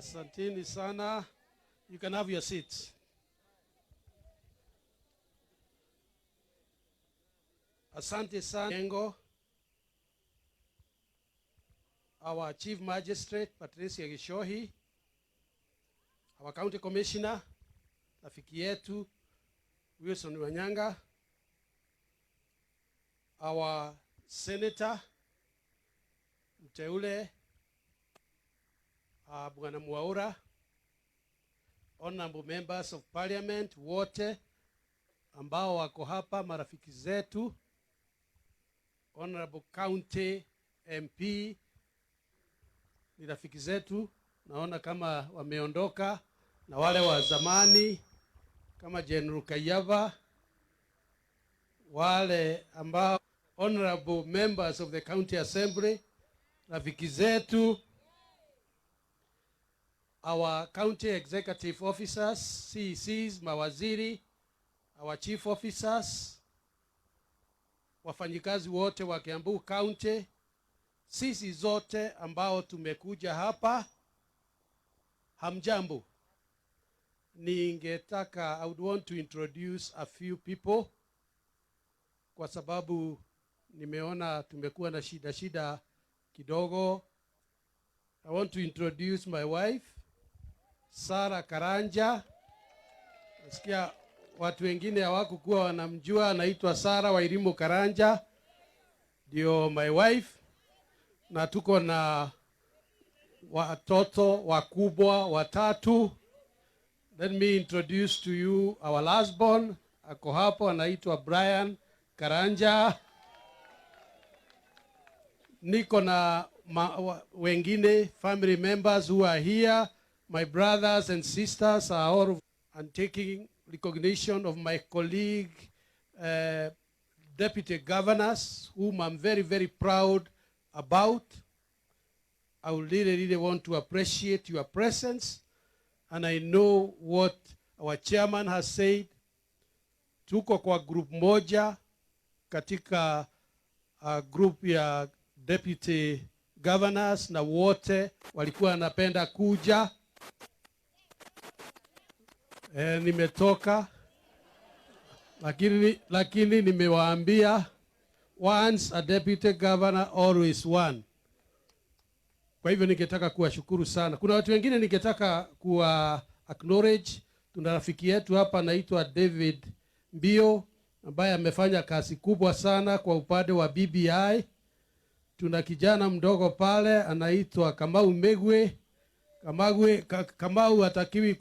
Asanteni sana. You can have your seats. Asante sana. Our Chief Magistrate, Patricia Gishohi, our County Commissioner, rafiki yetu, Wilson Wanyanga, our Senator, mteule, Bwana Mwaura, honorable members of parliament, wote, ambao wako hapa, marafiki zetu, honorable county MP, ni rafiki zetu, naona kama wameondoka, na wale wa zamani, kama General Kayava, wale ambao honorable members of the county assembly, rafiki zetu, our county executive officers, CECs, mawaziri, our chief officers, wafanyikazi wote wa Kiambu County, sisi zote ambao tumekuja hapa, hamjambo. Ningetaka, I would want to introduce a few people, kwa sababu nimeona tumekuwa na shida kidogo. I want to introduce my wife, Sarah Karanja. Nasikia watu wengine hawakuwa wanamjua, anaitwa Sarah Wairimu Karanja. Ndio my wife. Na tuko na watoto wakubwa watatu. Let me introduce to you our last born. Ako hapo, anaitwa Brian Karanja. Niko na wengine family members who are here. My brothers and sisters are all, and taking recognition of my colleague, deputy governors, whom I'm very, very proud about. I would really want to appreciate your presence. And I know what our chairman has said. Tuko kwa group moja katika group ya deputy governors, na wote walikuwa wanapenda kuja. Nimetoka, lakini nimewaambia, once a deputy governor, always one. Kwa hivyo ningetaka kuwashukuru sana. Kuna watu wengine ningetaka kuwa acknowledge. Tuna rafiki yetu hapa anaitwa David Mbio, ambaye amefanya kazi kubwa sana kwa upande wa BBI. Tuna kijana mdogo pale anaitwa Kamau Megwe. Kamau hatakiwi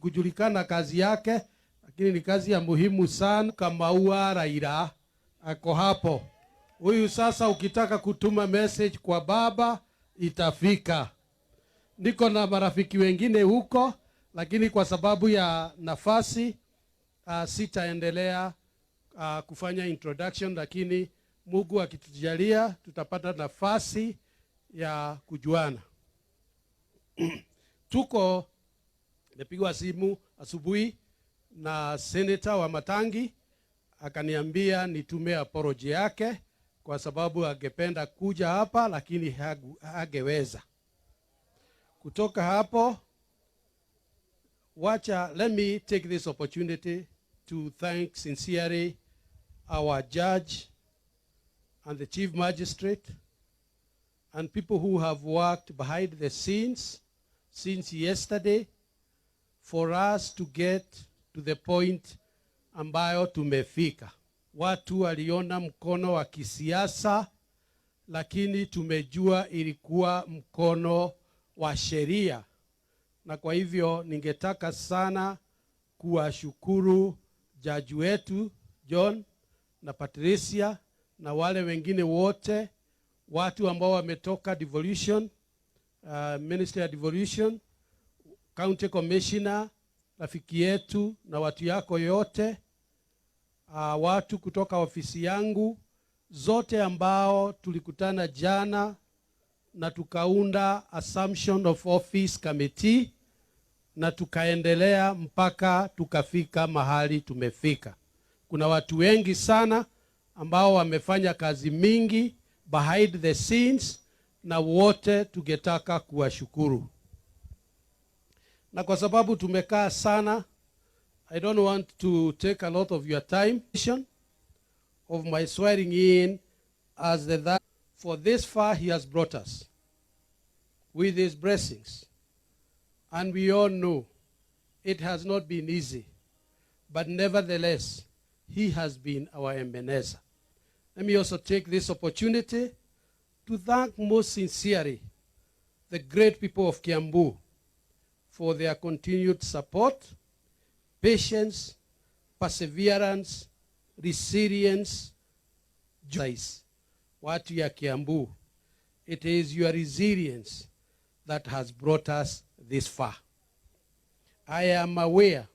kujulikana kazi yake, lakini ni kazi ya muhimu sana. Kamau Raila ako hapo. Huyu sasa ukitaka kutuma message kwa baba itafika. Niko na marafiki wengine huko, lakini kwa sababu ya nafasi sitaendelea kufanya introduction, lakini Mungu akitujalia tutapata nafasi ya kujuana. Tuko nimepigwa simu asubuhi na senator wa Matangi, akaniambia nitume apology yake kwa sababu angependa kuja hapa lakini hageweza. Kutoka hapo, let me take this opportunity to thank sincerely our judge and the chief magistrate and people who have worked behind the scenes since yesterday for us to get to the point ambayo tumefika. Watu waliona mkono wa kisiasa, lakini tumejua ilikuwa mkono wa sheria. Na kwa hivyo ningetaka sana kuwashukuru jaji wetu John na Patricia na wale wengine wote, watu ambao wametoka devolution, Ministry of Devolution, County Commissioner, rafiki yetu na watu yako yote, watu kutoka ofisi yangu zote ambao tulikutana jana na tukaunda Assumption of Office Committee na tukaendelea mpaka tukafika mahali tumefika. Kuna watu wengi sana ambao wamefanya kazi mingi behind the scenes, na wote tungetaka kuwashukuru. Na kwa sababu tumekaa sana, I don't want to take a lot of your time of my swearing in as the for this far he has brought us with his blessings. And we all know it has not been easy, but nevertheless, he has been our Ebenezer. Let me also take this opportunity to thank most sincerely the great people of Kiambu for their continued support, patience, perseverance, resilience. Watu ya Kiambu, it is your resilience that has brought us this far. I am aware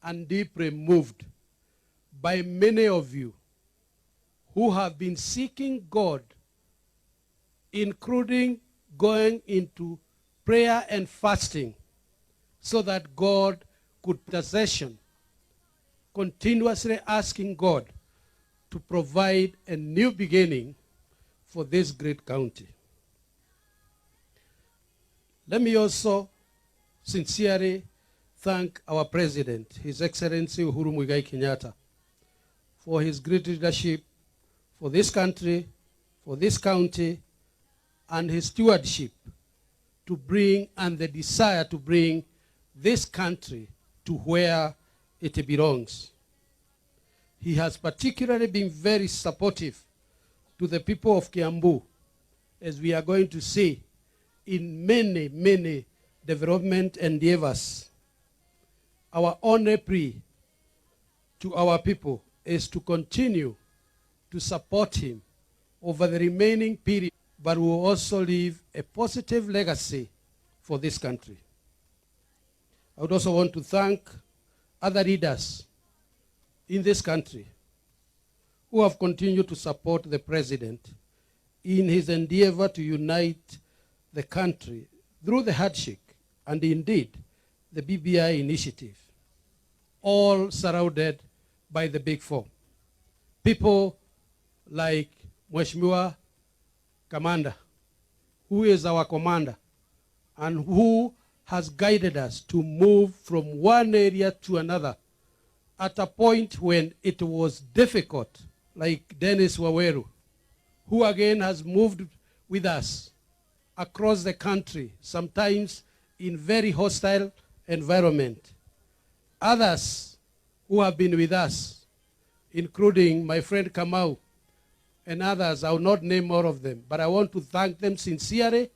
and deeply moved by many of you who have been seeking God, including going into prayer and fasting, so that God could intercession, continuously asking God to provide a new beginning for this great county. Let me also sincerely thank our President, His Excellency Uhuru Muigai Kenyatta, for his great leadership for this country, for this county, and his stewardship to bring, and the desire to bring this country to where it belongs. He has particularly been very supportive to the people of Kiambu, as we are going to see in many, many development endeavors. Our only plea to our people is to continue to support him over the remaining period, but will also leave a positive legacy for this country. I would also want to thank other leaders in this country who have continued to support the president in his endeavor to unite the country through the handshake and indeed the BBI initiative, all surrounded by the Big Four. People like Mheshimiwa Commander, who is our commander and who has guided us to move from one area to another at a point when it was difficult, like Dennis Waweru, who again has moved with us across the country, sometimes in very hostile environment. Others who have been with us, including my friend Kamau and others, I will not name all of them, but I want to thank them sincerely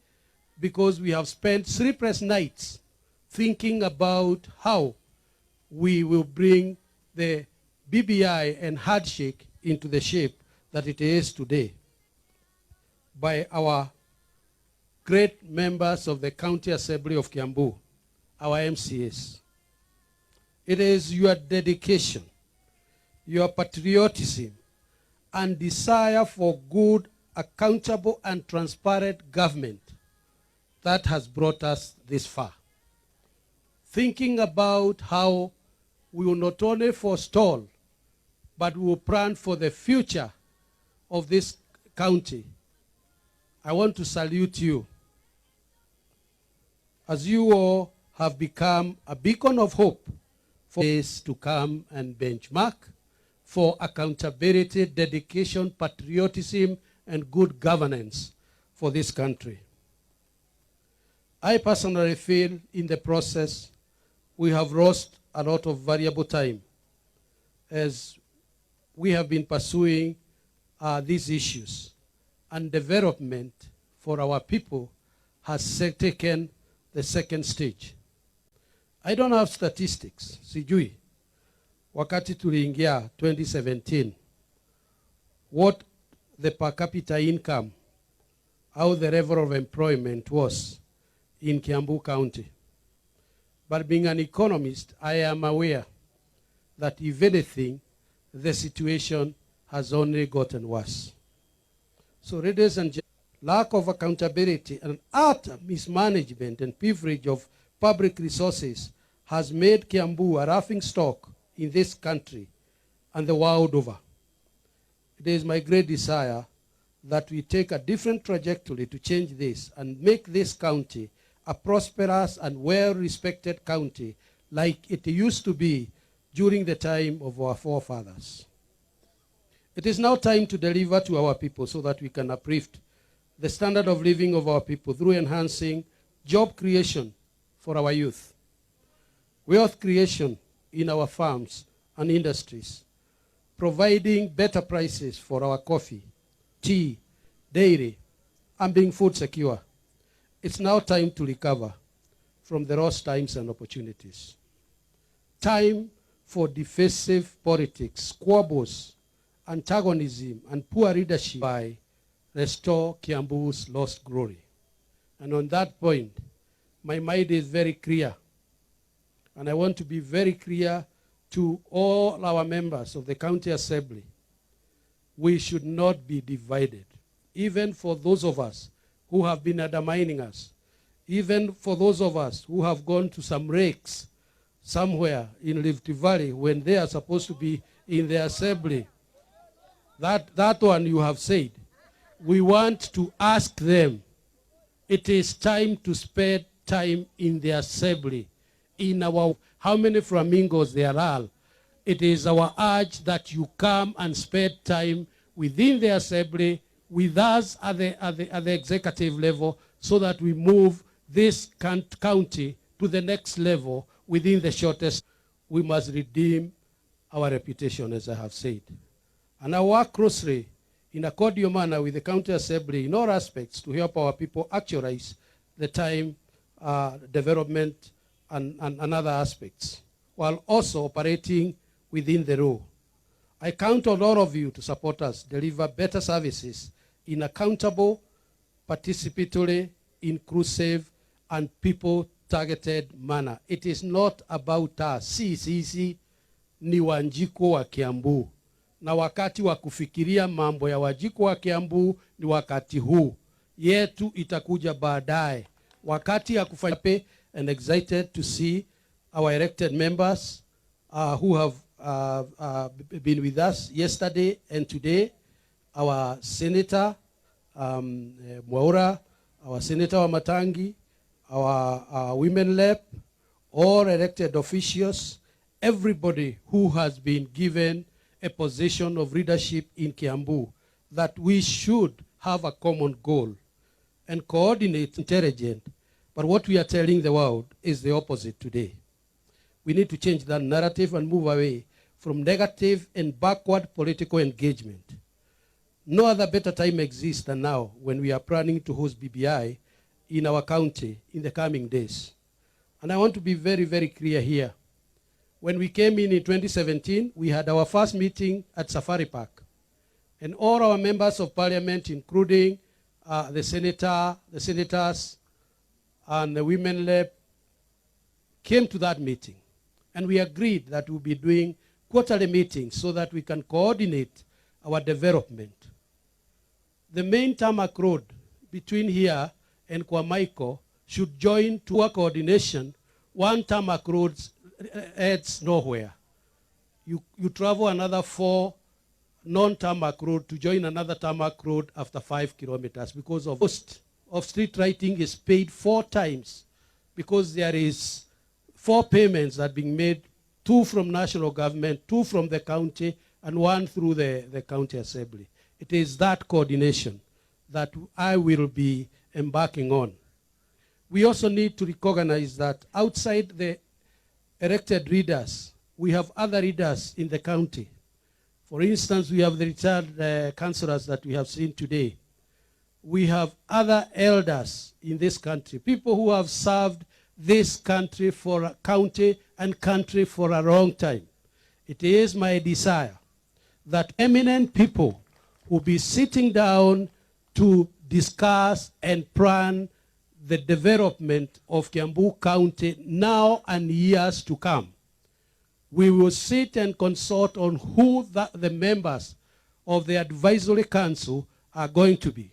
because we have spent sleepless nights thinking about how we will bring the BBI and handshake into the shape that it is today by our great members of the County Assembly of Kiambu, our MCAs. It is your dedication, your patriotism, and desire for good, accountable, and transparent government that has brought us this far. Thinking about how we will not only forestall, but we will plan for the future of this county. I want to salute you, as you all have become a beacon of hope for days to come and benchmark for accountability, dedication, patriotism, and good governance for this country. I personally feel in the process we have lost a lot of valuable time as we have been pursuing these issues, and development for our people has taken the second stage. I don't have statistics, sijui. Wakati tuliingia 2017, what the per capita income, how the level of employment was in Kiambu County. But being an economist, I am aware that if anything, the situation has only gotten worse. So ladies and gentlemen, lack of accountability and utter mismanagement and privilege of public resources has made Kiambu a laughing stock in this country and the world over. It is my great desire that we take a different trajectory to change this and make this county a prosperous and well-respected county like it used to be during the time of our forefathers. It is now time to deliver to our people so that we can uplift the standard of living of our people through enhancing job creation for our youth, wealth creation in our farms and industries, providing better prices for our coffee, tea, dairy, and being food secure. It's now time to recover from the lost times and opportunities. Time for divisive politics, squabbles, antagonism, and poor leadership by restore Kiambu's lost glory. And on that point, my mind is very clear. And I want to be very clear to all our members of the County Assembly. We should not be divided. Even for those of us who have been undermining us, even for those of us who have gone to some rakes somewhere in Rift Valley when they are supposed to be in the assembly, that one you have said, we want to ask them, it is time to spend time in the assembly, in our, how many flamingos there are. It is our urge that you come and spend time within the assembly with us at the executive level so that we move this county to the next level within the shortest. We must redeem our reputation, as I have said. And I work closely in a cordial manner with the County Assembly in all aspects to help our people actualize the time development and other aspects, while also operating within the law. I count on all of you to support us, deliver better services in accountable, participatory, inclusive, and people-targeted manner. It is not about us. Sisi ni Wanjiko wa Kiambu. Na wakati wa kufikiria mambo ya Wanjiko wa Kiambu ni wakati huu. Yetu itakuja baadaye. Wakati ya kufanya and excited to see our elected members who have been with us yesterday and today. Our Senator Mwaura, our Senator Wamatangi, our women rep, all elected officials, everybody who has been given a position of leadership in Kiambu, that we should have a common goal and coordinate intelligent. But what we are telling the world is the opposite today. We need to change that narrative and move away from negative and backward political engagement. No other better time exists than now when we are planning to host BBI in our county in the coming days. And I want to be very, very clear here. When we came in 2017, we had our first meeting at Safari Park. And all our members of parliament, including the senators, and the women rep, came to that meeting. And we agreed that we'll be doing quarterly meetings so that we can coordinate our development. The main tarmac road between here and Kwamaiko should join to a coordination. One tarmac road heads nowhere. You travel another 4 non-tarmac road to join another tarmac road after 5 kilometers because of cost of street lighting is paid 4 times because there is 4 payments that are being made, 2 from national government, 2 from the county, and 1 through the county assembly. It is that coordination that I will be embarking on. We also need to recognize that outside the elected leaders, we have other leaders in the county. For instance, we have the retired councillors that we have seen today. We have other elders in this country, people who have served this country for a county and country for a long time. It is my desire that eminent people will be sitting down to discuss and plan the development of Kiambu County now and years to come. We will sit and consult on who the members of the advisory council are going to be.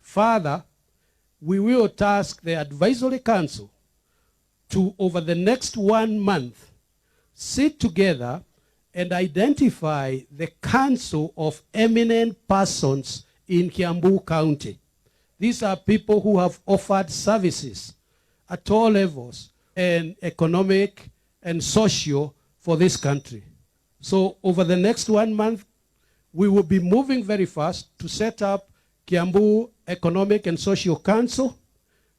Further, we will task the advisory council to, over the next 1 month, sit together and identify the council of eminent persons in Kiambu County. These are people who have offered services at all levels, and economic and social for this country. So over the next 1 month, we will be moving very fast to set up Kiambu Economic and Social Council,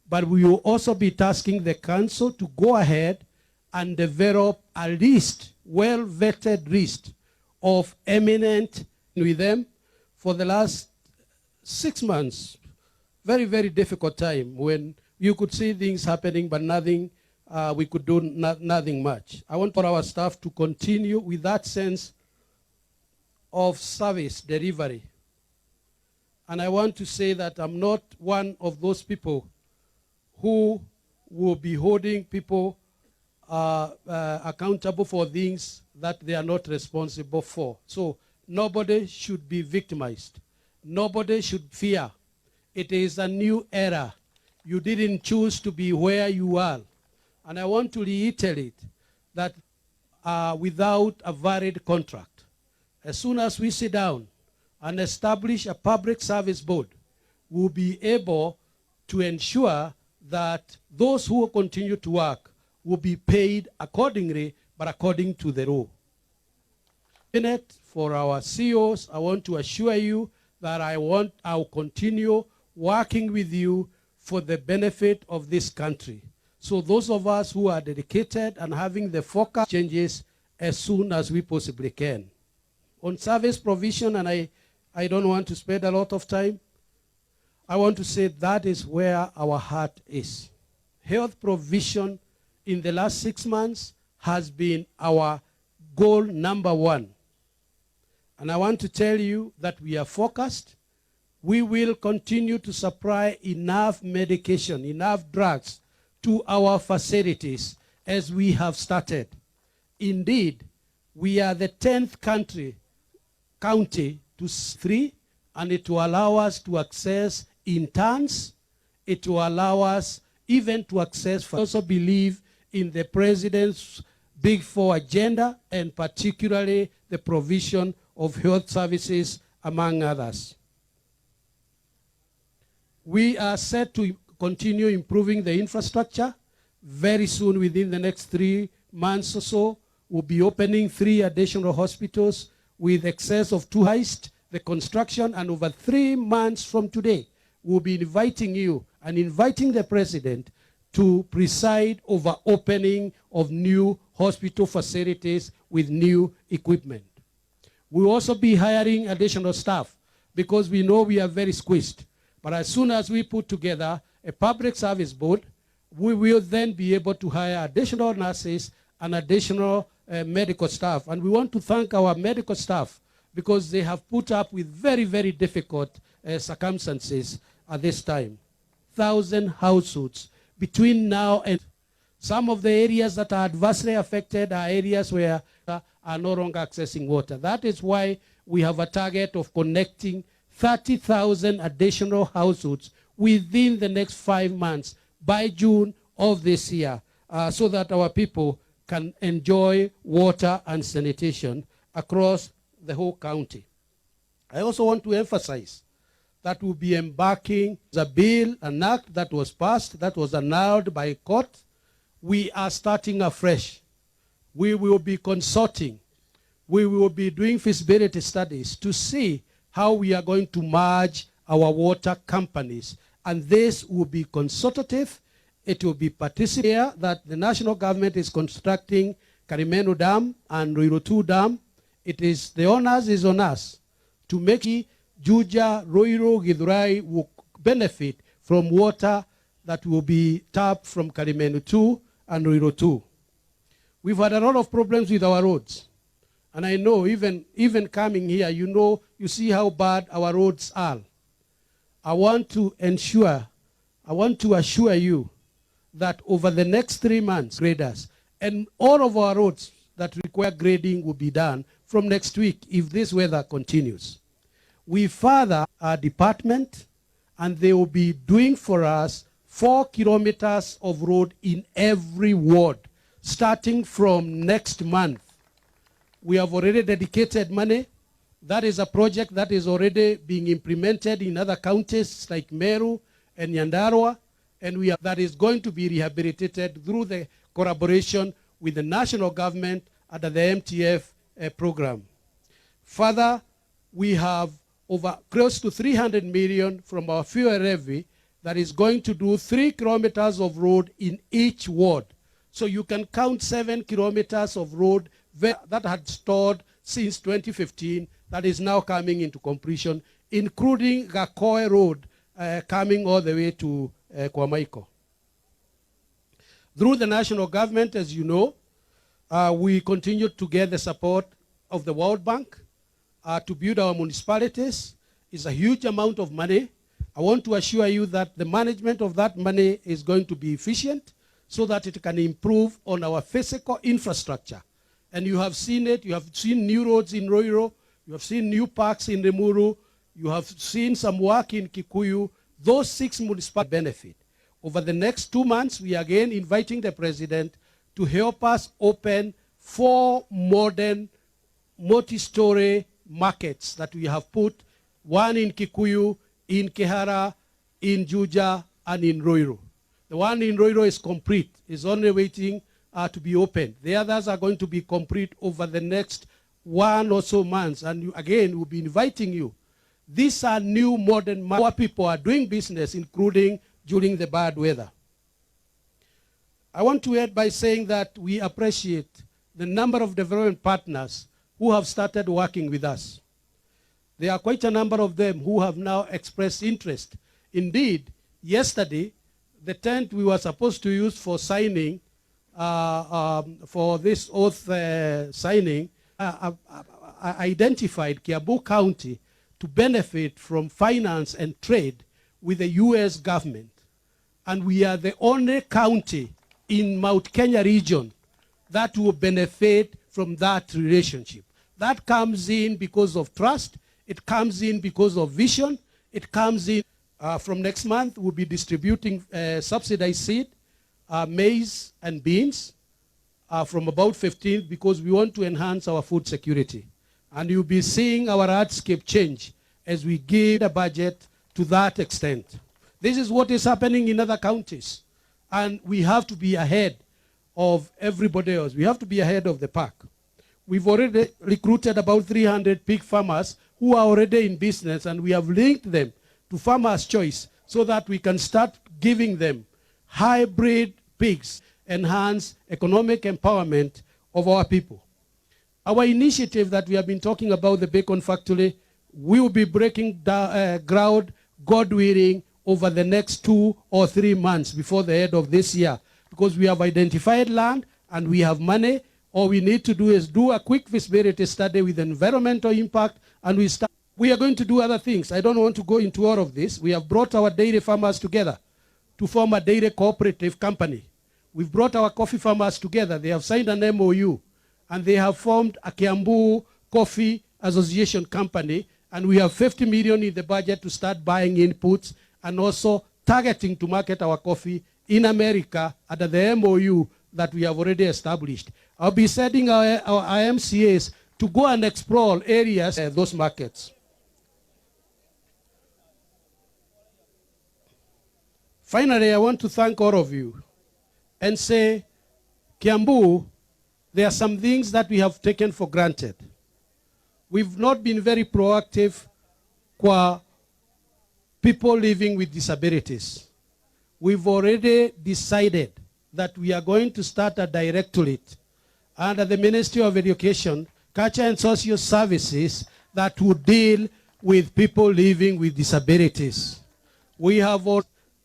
but we will also be tasking the council to go ahead and develop a list, well-vetted list of eminent with them for the last 6 months. Very, very difficult time when you could see things happening, but nothing, we could do nothing much. I want for our staff to continue with that sense of service delivery. And I want to say that I'm not one of those people who will be holding people accountable for things that they are not responsible for. So nobody should be victimized. Nobody should fear. It is a new era. You didn't choose to be where you are. And I want to reiterate that without a valid contract, as soon as we sit down and establish a public service board, we'll be able to ensure that those who continue to work will be paid accordingly, but according to the law. For our CEOs, I want to assure you that I'll continue working with you for the benefit of this country. So those of us who are dedicated and having the focus changes as soon as we possibly can. On service provision, and I don't want to spend a lot of time, I want to say that is where our heart is. Health provision in the last 6 months has been our goal number one. And I want to tell you that we are focused. We will continue to supply enough medication, enough drugs to our facilities as we have started. Indeed, we are the 10th county to 3, and it will allow us to access interns. It will allow us even to access. I also believe in the President's Big 4 agenda, and particularly the provision of health services, among others. We are set to continue improving the infrastructure. Very soon, within the next 3 months or so, we'll be opening 3 additional hospitals with excess of 2 heists, the construction, and over 3 months from today, we'll be inviting you and inviting the President to preside over opening of new hospital facilities with new equipment. We'll also be hiring additional staff because we know we are very squeezed. But as soon as we put together a public service board, we will then be able to hire additional nurses and additional medical staff. And we want to thank our medical staff because they have put up with very, very difficult circumstances at this time. 1,000 households between now and some of the areas that are adversely affected are areas where are no longer accessing water. That is why we have a target of connecting 30,000 additional households within the next 5 months by June of this year, so that our people can enjoy water and sanitation across the whole county. I also want to emphasize that we'll be embarking the bill, an act that was passed, that was annulled by court. We are starting afresh. We will be consulting. We will be doing feasibility studies to see how we are going to merge our water companies. And this will be consultative. It will be participatory, that the national government is constructing Karimenu Dam and Nyoro 2 Dam. It is, the onus is on us to make Juja, Roiro, Githurai will benefit from water that will be tapped from Karimenu 2 and Nyoro 2. We've had a lot of problems with our roads. And I know even coming here, you see how bad our roads are. I want to assure you that over the next 3 months, graders, and all of our roads that require grading will be done from next week if this weather continues. We further our department, and they will be doing for us 4 kilometers of road in every ward, starting from next month. We have already dedicated money. That is a project that is already being implemented in other counties like Meru and Nyandarua. and that is going to be rehabilitated through the collaboration with the national government under the MTF program. Further, we have over close to 300 million from our fuel levy that is going to do 3 kilometers of road in each ward. So you can count 7 kilometers of road that had stalled since 2015 that is now coming into completion, including Gakoe Road coming all the way to Kwamaiko. Through the national government, as you know, we continue to get the support of the World Bank to build our municipalities. It's a huge amount of money. I want to assure you that the management of that money is going to be efficient so that it can improve on our physical infrastructure. And you have seen it. You have seen new roads in Nyoro. You have seen new parks in Limuru. You have seen some work in Kikuyu. Those 6 municipalities benefit. Over the next 2 months, we are again inviting the president to help us open 4 modern multi-story markets that we have put, one in Kikuyu, in Kehara, in Juja, and in Nyoro. The one in Nyoro is complete. It's only waiting to be opened. The others are going to be complete over the next 1 or so months. And again, we'll be inviting you. These are new modern markets where people are doing business, including during the bad weather. I want to end by saying that we appreciate the number of development partners who have started working with us. There are quite a number of them who have now expressed interest. Indeed, yesterday, the tent we were supposed to use for signing, for this oath signing, identified Kiambu County to benefit from finance and trade with the U.S. government. And we are the only county in Mount Kenya region that will benefit from that relationship. That comes in because of trust. It comes in because of vision. It comes in from next month. We'll be distributing subsidized seed, maize and beans from about 15th because we want to enhance our food security. And you'll be seeing our landscape change as we give a budget to that extent. This is what is happening in other counties. And we have to be ahead of everybody else. We have to be ahead of the pack. We've already recruited about 300 pig farmers who are already in business, and we have linked them to Farmers' Choice so that we can start giving them hybrid pigs, enhance economic empowerment of our people. Our initiative that we have been talking about, the bacon factory, we will be breaking ground, God willing, over the next 2 or 3 months before the end of this year, because we have identified land and we have money. All we need to do is do a quick feasibility study with environmental impact, and we are going to do other things. I don't want to go into all of this. We have brought our dairy farmers together to form a dairy cooperative company. We've brought our coffee farmers together. They have signed an MOU, and they have formed a Kiambu Coffee Association company, and we have 50 million in the budget to start buying inputs and also targeting to market our coffee in America under the MOU that we have already established. I'll be sending our IMCAs to go and explore areas, those markets. Finally, I want to thank all of you and say, Kiambu, there are some things that we have taken for granted. We've not been very proactive for people living with disabilities. We've already decided that we are going to start a directorate under the Ministry of Education, Culture and Social Services that will deal with people living with disabilities. We have,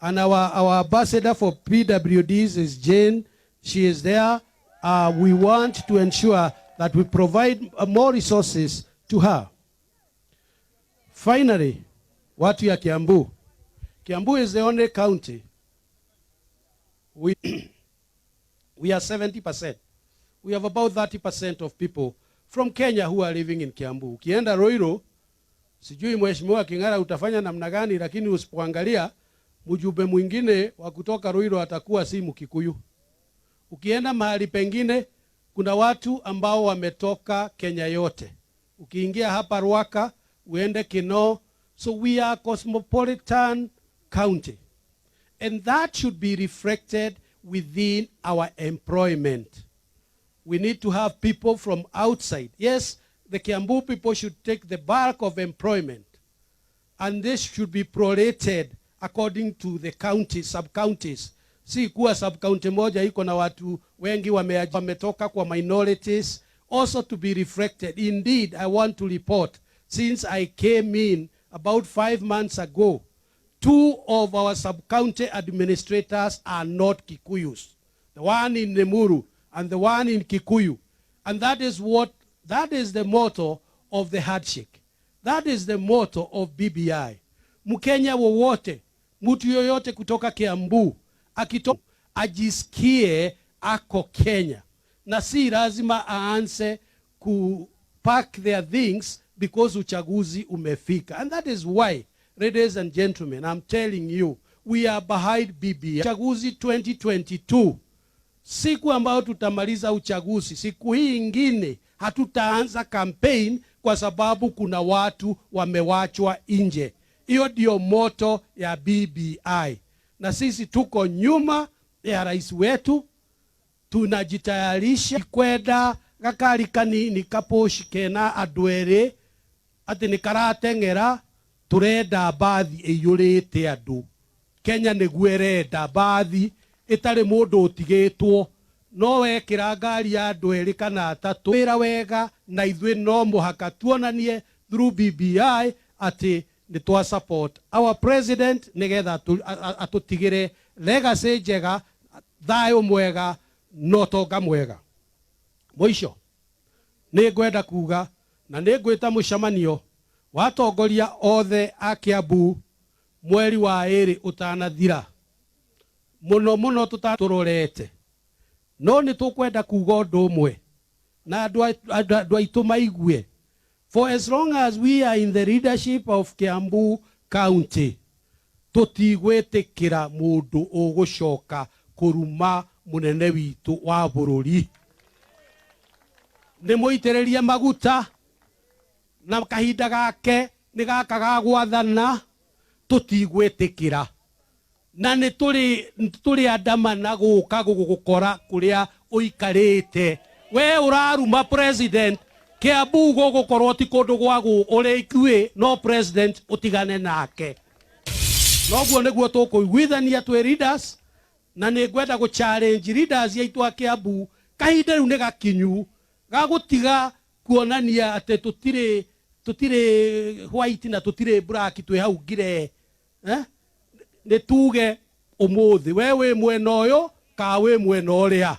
and our ambassador for PWDs is Jane. She is there. We want to ensure that we provide more resources to her. Finally, what we are Kiambu. Kiambu is the only county. We are 70%. We have about 30% of people from Kenya who are living in Kiambu. Ukienda Nyoro, sijui mheshimiwa King'ara utafanya namna gani, lakini usipoangalia mjumbe mwingine wa kutoka Nyoro atakuwa si Mkikuyu. Ukienda mahali pengine kuna watu ambao wametoka Kenya yote. Ukiingia hapa Ruaka, uende Kinoo. So we are a cosmopolitan county. And that should be reflected within our employment. We need to have people from outside. Yes, the Kiambu people should take the bulk of employment. And this should be prorated according to the counties, sub-counties. Si kuwa sub-county moja iko na watu wengi wametoka kwa minorities, also to be reflected. Indeed, I want to report, since I came in about 5 months ago, 2 of our sub-county administrators are not Kikuyus. The one in Limuru and the one in Kikuyu. And that is the motto of the handshake. That is the motto of BBI. Mkenya wowote, mtu yoyote kutoka Kiambu, ajisikie ako Kenya. Na si lazima aanze pack their things because uchaguzi umefika. And that is why, ladies and gentlemen, I'm telling you, we are behind BBI. Uchaguzi 2022. Siku ambayo tutamaliza uchaguzi, siku hii ingine hatutaanza campaign kwa sababu kuna watu wamewachwa nje. Hiyo ndio motto ya BBI. Na sisi tuko nyuma ya rais wetu, tunajitayarisha kwenda gakari kanini kaposhike na adwere ati nikaratengera turenda bathi iyurite andu. Kenya niguerenda bathi itari mundu utigitwo, no wekira ngari ya adwere kana atatu wira wega, na ithui no muhaka tuonanie through BBI ati ni twa support our president nigetha atutigire legacy njega, thayo mwega, no tonga mwega. Mwisho ni ngwenda kuga na ni ngwita mucemanio wa atongoria othe a Kiambu mweri wa 2 utanathira. Muno tutaturorete, no ni tukwenda kuga undu umwe na andu aitu maigue. For as long as we are in the leadership of Kiambu County, tutigwetikira mundu ugucoka kuruma munene witu wa bururi. Ni muitiririe maguta na kahinda gake ni gaka ga gwathana, tutigwetikira. Na ni tuli andamana guka gugukora kuria uikarite. We uraruma president, Kiambu gugukorwo ti kundu gwagu uri ikue, no president utigane nake. Noguo niguo tukuiguithania twi leaders, na ni ngwenda gu challenge leaders yaitu a Kiambu. Kahinda riu ni gakinyu ga gutiga kuonania ate tutire white na tutire black twi hau ngire. Ni tuge umuthi wewe mwena uyu ka we mwena uria,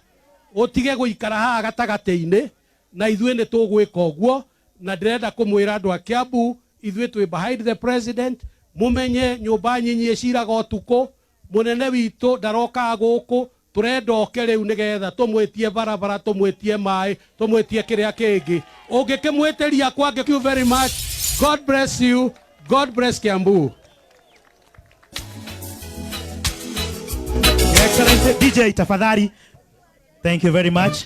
utige guikara haha gatagati-ini, na ithui ni tugwika uguo. Na ndirenda kumwira andu a Kiambu, ithui twi behind the president. Mumenye nyumba nyinyi ciraga utuku, munene witu ndaroka guku, turenda oke riu nigetha tumwitie barabara, tumwitie mai, tumwitie kiria kingi. Ungikimwitiria kwa. Thank you very much. God bless you. God bless Kiambu. Excellent. DJ tafadhali. Thank you very much.